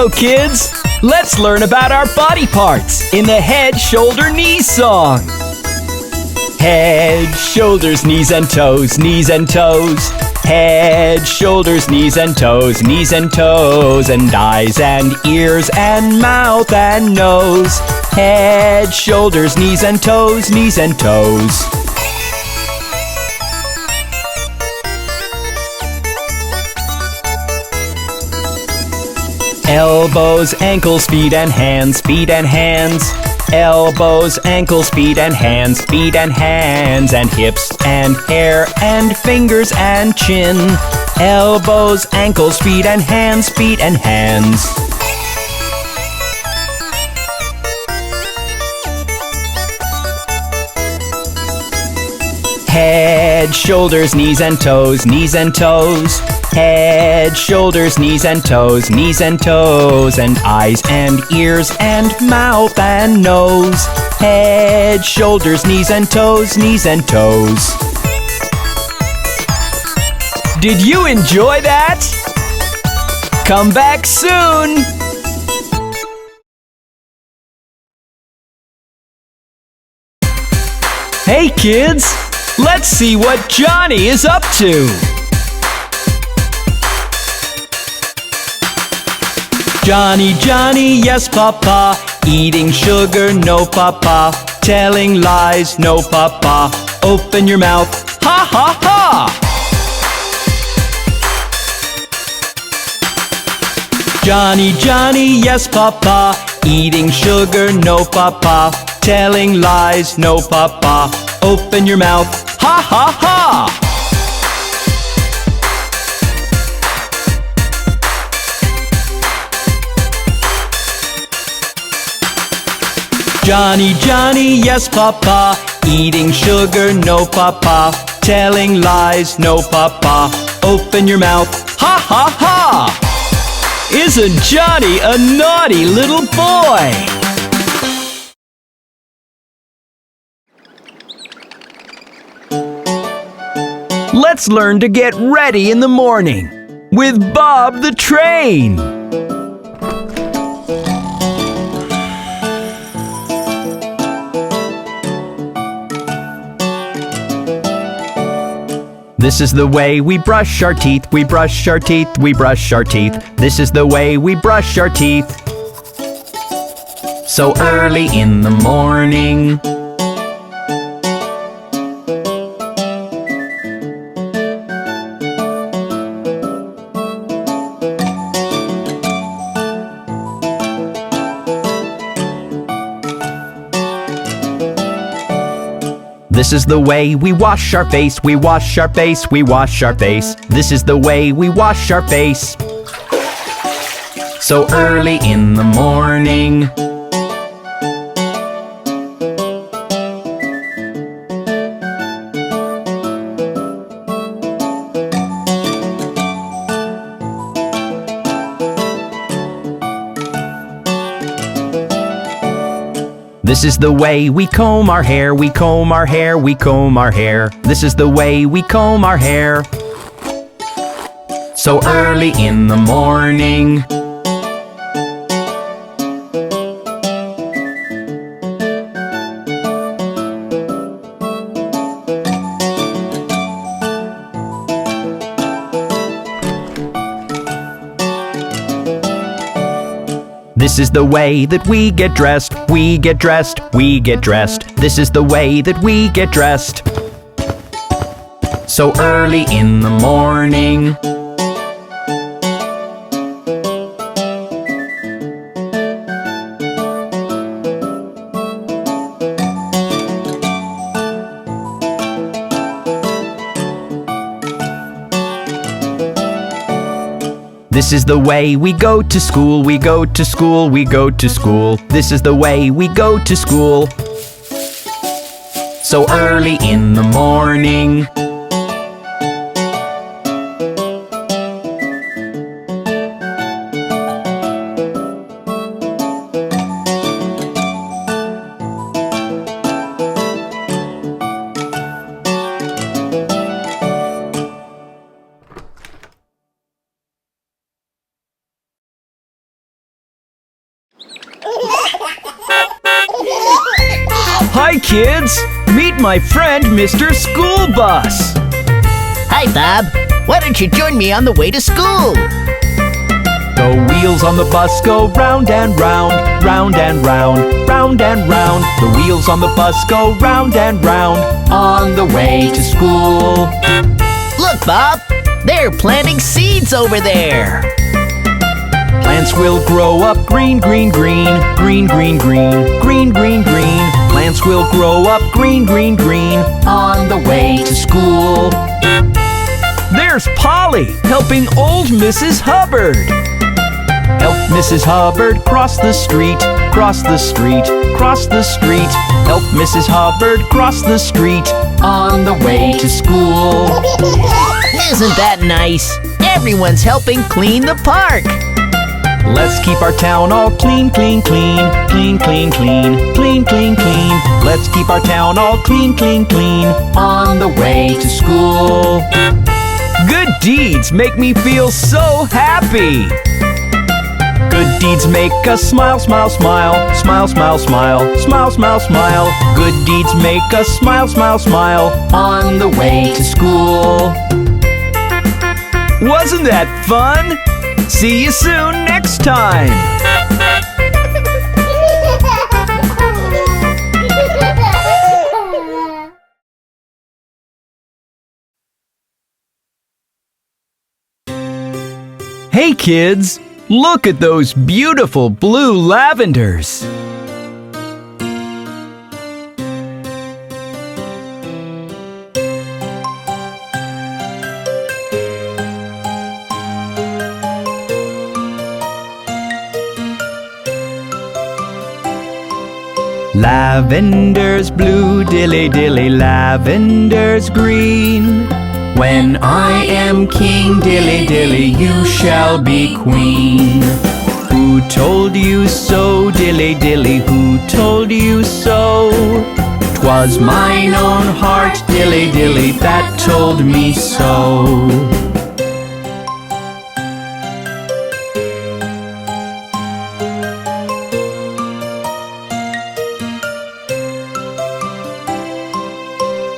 Hello, kids! Let's learn about our body parts in the head, shoulder, knees song. Head, shoulders, knees and toes, knees and toes. Head, shoulders, knees and toes, knees and toes. And eyes and ears and mouth and nose. Head, shoulders, knees and toes, knees and toes. Elbows, ankles, feet and hands, feet and hands. Elbows, ankles, feet and hands, feet and hands. And hips and hair and fingers and chin. Elbows, ankles, feet and hands, feet and hands. Head, shoulders, knees and toes, knees and toes. Head, shoulders, knees and toes, knees and toes. And eyes and ears and mouth and nose. Head, shoulders, knees and toes, knees and toes. Did you enjoy that? Come back soon! Hey kids! Let's see what Johnny is up to! Johnny, Johnny, yes, Papa. Eating sugar, no, Papa. Telling lies, no, Papa. Open your mouth, ha, ha, ha! Johnny, Johnny, yes, Papa. Eating sugar, no, Papa. Telling lies, no, Papa. Open your mouth, ha, ha, ha! Johnny, Johnny, yes, Papa. Eating sugar, no, Papa. Telling lies, no, Papa. Open your mouth, ha, ha, ha! Isn't Johnny a naughty little boy? Let's learn to get ready in the morning with Bob the Train. This is the way we brush our teeth, we brush our teeth, we brush our teeth. This is the way we brush our teeth. So early in the morning. This is the way we wash our face, we wash our face, we wash our face. This is the way we wash our face. So early in the morning. This is the way we comb our hair, we comb our hair, we comb our hair. This is the way we comb our hair. So early in the morning. This is the way that we get dressed, we get dressed, we get dressed. This is the way that we get dressed. So early in the morning. This is the way we go to school, we go to school, we go to school. This is the way we go to school. So early in the morning. kids! Meet my friend, Mr. School Bus! Hi, Bob. Why don't you join me on the way to school? The wheels on the bus go round and round, round and round, round and round. The wheels on the bus go round and round, on the way to school. Look, Bob. They're planting seeds over there. Plants will grow up green, green, green, green, green, green, green, green, green. Plants will grow up green, green, green, on the way to school. There's Polly helping old Mrs. Hubbard. Help Mrs. Hubbard cross the street, cross the street, cross the street. Help Mrs. Hubbard cross the street, on the way to school. Isn't that nice? Everyone's helping clean the park. Let's keep our town all clean, clean, clean, clean, clean, clean, clean, clean, clean. Let's keep our town all clean, clean, clean, on the way to school. Good deeds make me feel so happy. Good deeds make us smile, smile, smile, smile, smile, smile, smile, smile, smile. Good deeds make us smile, smile, smile, on the way to school. Wasn't that fun? See you soon next time! Hey kids, look at those beautiful blue lavenders! Lavender's blue, dilly dilly, lavender's green. When I am king, dilly dilly, you shall be queen. Who told you so, dilly dilly, who told you so? 'Twas mine own heart, dilly dilly, that told me so.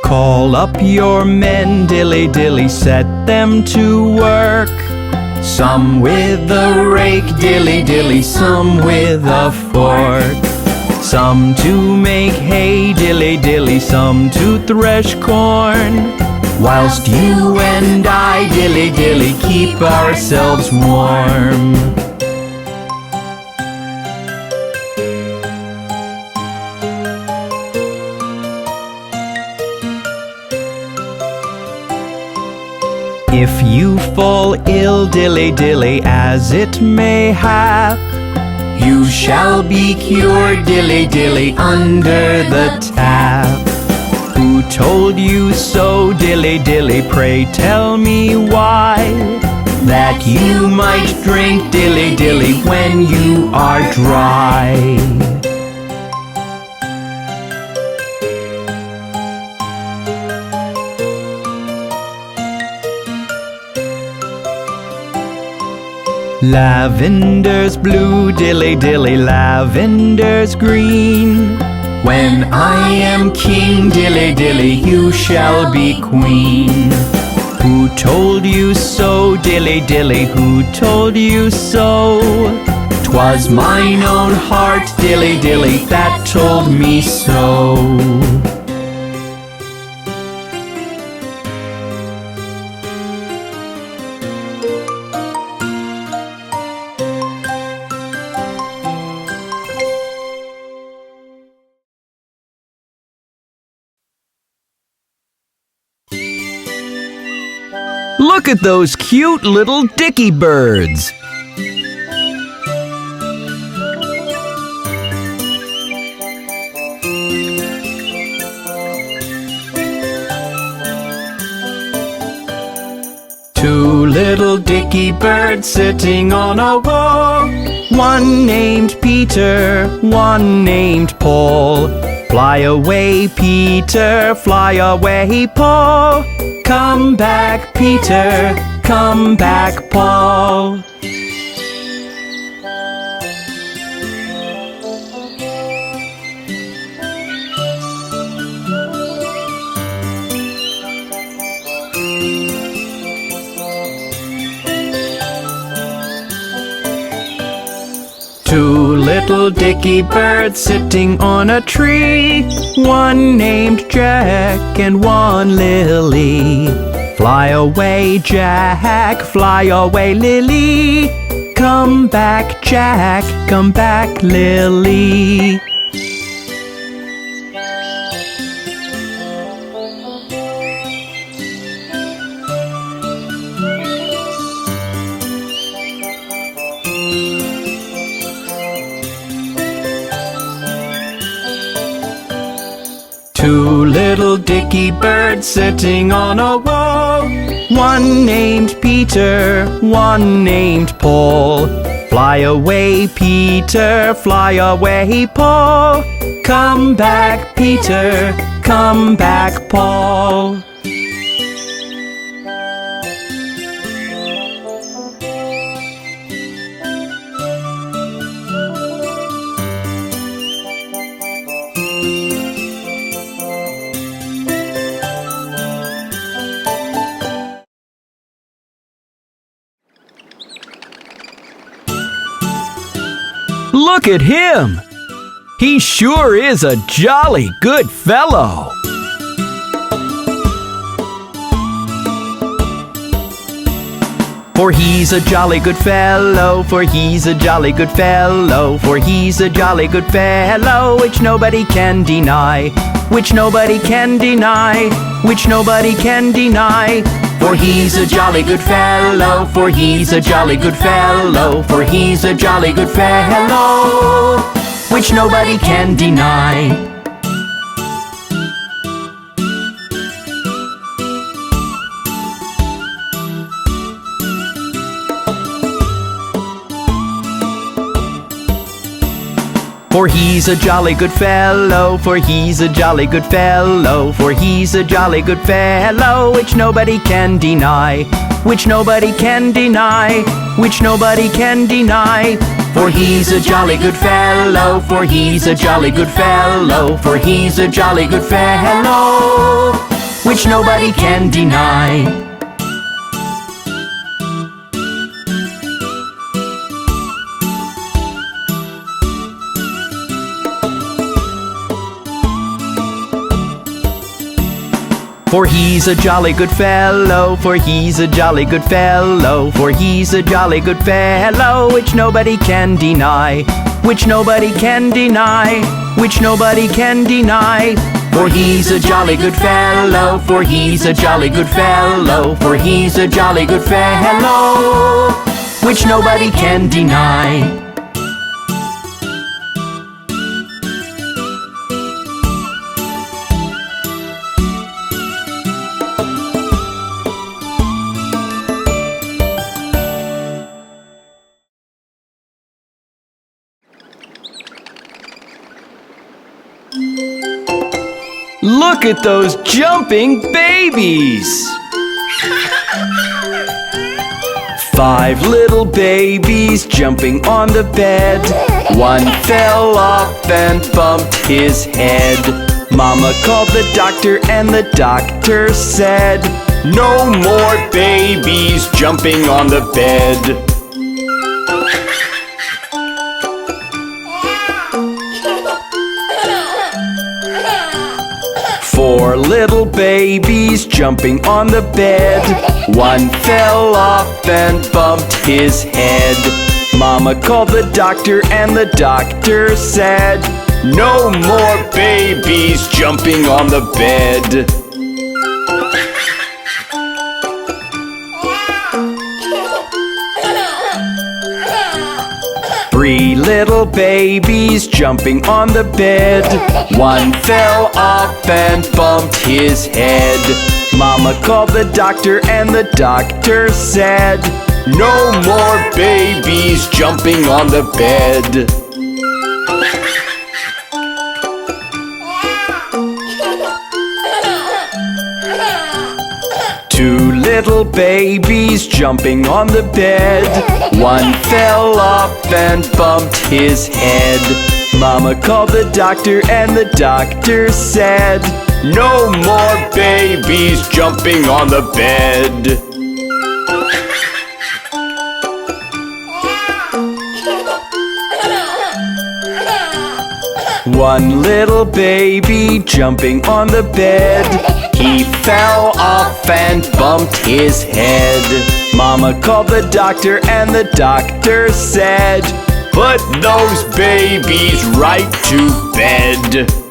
Call up your men, dilly dilly, set them to work. Some with a rake, dilly dilly, some with a fork. Some to make hay, dilly dilly, some to thresh corn. Whilst you and I, dilly dilly, keep ourselves warm. If you fall ill, dilly dilly, as it may hap, you shall be cured, dilly dilly, under the tap. Who told you so, dilly dilly, pray tell me why? That you might drink, dilly dilly, when you are dry. Lavender's blue, dilly dilly, lavender's green. When I am king, dilly dilly, you shall be queen. Who told you so, dilly dilly, who told you so? 'Twas mine own heart, dilly dilly, that told me so. Look at those cute little dicky birds. Two little dicky birds sitting on a wall. One named Peter, one named Paul. Fly away, Peter, fly away, Paul. Come back, Peter, come back, Paul. little dicky birds sitting on a tree. One named Jack and one Lily. Fly away, Jack, fly away, Lily. Come back, Jack, come back, Lily. Two little dicky birds sitting on a wall. One named Peter, one named Paul. Fly away, Peter, fly away, Paul. Come back, Peter, come back, Paul. Look at him! He sure is a jolly good fellow. For he's a jolly good fellow, for he's a jolly good fellow, for he's a jolly good fellow, which nobody can deny, which nobody can deny, which nobody can deny. For he's a jolly good fellow, for he's a jolly good fellow, for he's a jolly good fellow, which nobody can deny. For he's a jolly good fellow, for he's a jolly good fellow, for he's a jolly good fellow, which nobody can deny, which nobody can deny, which nobody can deny. For he's a jolly good fellow, for he's a jolly good fellow, for he's a jolly good fellow, which nobody can deny. For he's a jolly good fellow, for he's a jolly good fellow, for he's a jolly good fellow, which nobody can deny, which nobody can deny, which nobody can deny. For he's a jolly good fellow, for he's a jolly good fellow, for he's a jolly good fellow, which nobody can deny. Look at those jumping babies! 5 little babies jumping on the bed. One fell off and bumped his head. Mama called the doctor and the doctor said, "No more babies jumping on the bed." 4 little babies jumping on the bed. One fell off and bumped his head. Mama called the doctor and the doctor said, "No more babies jumping on the bed." 3 little babies jumping on the bed. One fell off and bumped his head. Mama called the doctor and the doctor said, "No more babies jumping on the bed." 2 little babies jumping on the bed. One fell off and bumped his head. Mama called the doctor and the doctor said, "No more babies jumping on the bed." One little baby jumping on the bed. He fell off and bumped his head. Mama called the doctor and the doctor said, "Put those babies right to bed."